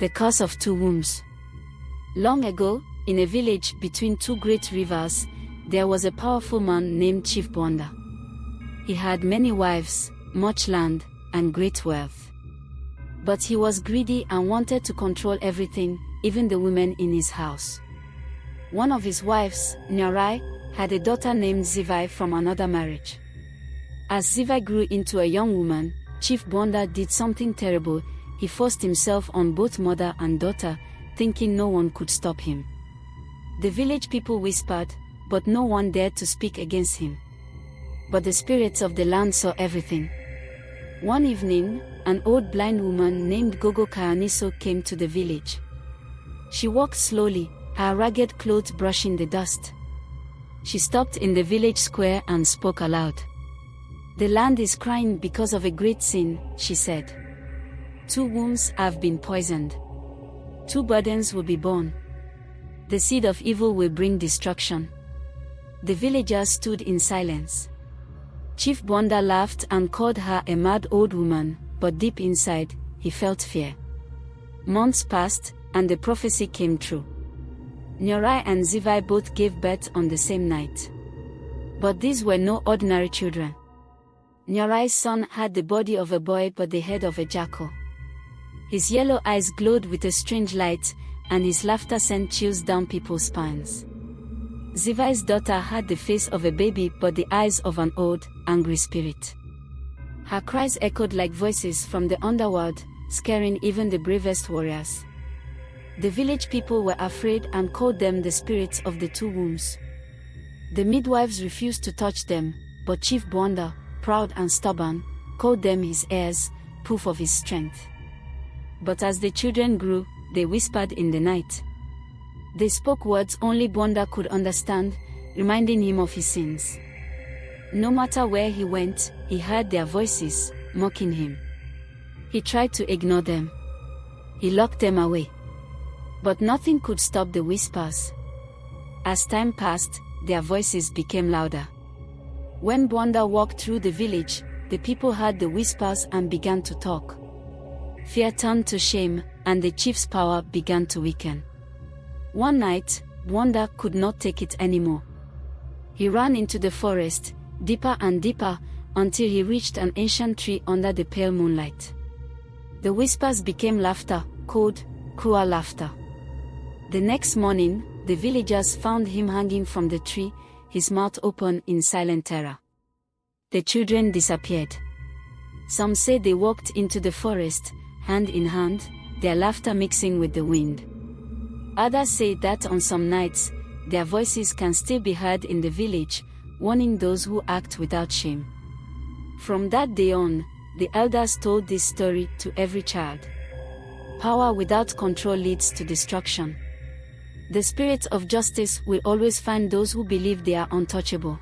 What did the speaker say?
The curse of two wombs. Long ago, in a village between two great rivers, there was a powerful man named Chief Bonda. He had many wives, much land, and great wealth. But he was greedy and wanted to control everything, even the women in his house. One of his wives, Nyarai, had a daughter named Zivai from another marriage. As Zivai grew into a young woman, Chief Bonda did something terrible. He forced himself on both mother and daughter, thinking no one could stop him. The village people whispered, but no one dared to speak against him. But the spirits of the land saw everything. One evening, an old blind woman named Gogo Kaaniso came to the village. She walked slowly, her ragged clothes brushing the dust. She stopped in the village square and spoke aloud. "The land is crying because of a great sin," she said. "Two wombs have been poisoned. Two burdens will be born. The seed of evil will bring destruction." The villagers stood in silence. Chief Bonda laughed and called her a mad old woman, but deep inside, he felt fear. Months passed, and the prophecy came true. Nyarai and Zivai both gave birth on the same night. But these were no ordinary children. Nyarai's son had the body of a boy but the head of a jackal. His yellow eyes glowed with a strange light, and his laughter sent chills down people's spines. Zivai's daughter had the face of a baby but the eyes of an old, angry spirit. Her cries echoed like voices from the underworld, scaring even the bravest warriors. The village people were afraid and called them the spirits of the two wombs. The midwives refused to touch them, but Chief Bonda, proud and stubborn, called them his heirs, proof of his strength. But as the children grew, they whispered in the night. They spoke words only Bonda could understand, reminding him of his sins. No matter where he went, he heard their voices, mocking him. He tried to ignore them. He locked them away. But nothing could stop the whispers. As time passed, their voices became louder. When Bonda walked through the village, the people heard the whispers and began to talk. Fear turned to shame, and the chief's power began to weaken. One night, Bonda could not take it anymore. He ran into the forest, deeper and deeper, until he reached an ancient tree under the pale moonlight. The whispers became laughter, cold, cruel laughter. The next morning, the villagers found him hanging from the tree, his mouth open in silent terror. The children disappeared. Some say they walked into the forest, hand in hand, their laughter mixing with the wind. Others say that on some nights, their voices can still be heard in the village, warning those who act without shame. From that day on, the elders told this story to every child. Power without control leads to destruction. The spirit of justice will always find those who believe they are untouchable.